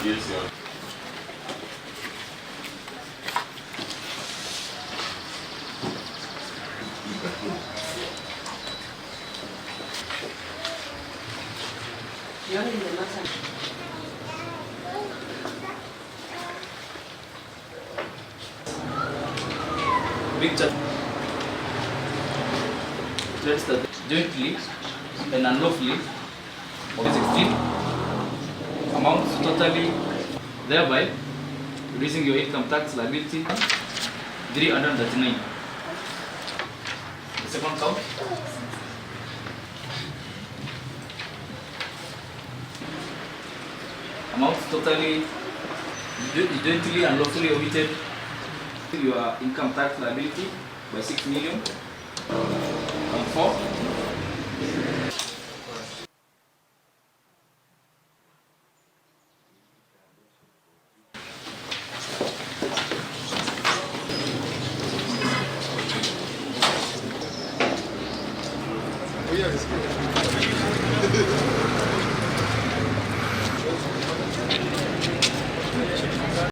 Yes, yeah. Big chat. That's the jointly and unlawfully of 16 amounts totally, thereby reducing your income tax liability 339. The second count. Amounts totally, jointly and lawfully omitted your income tax liability by 6 million and 4. Oh yeah, it's good.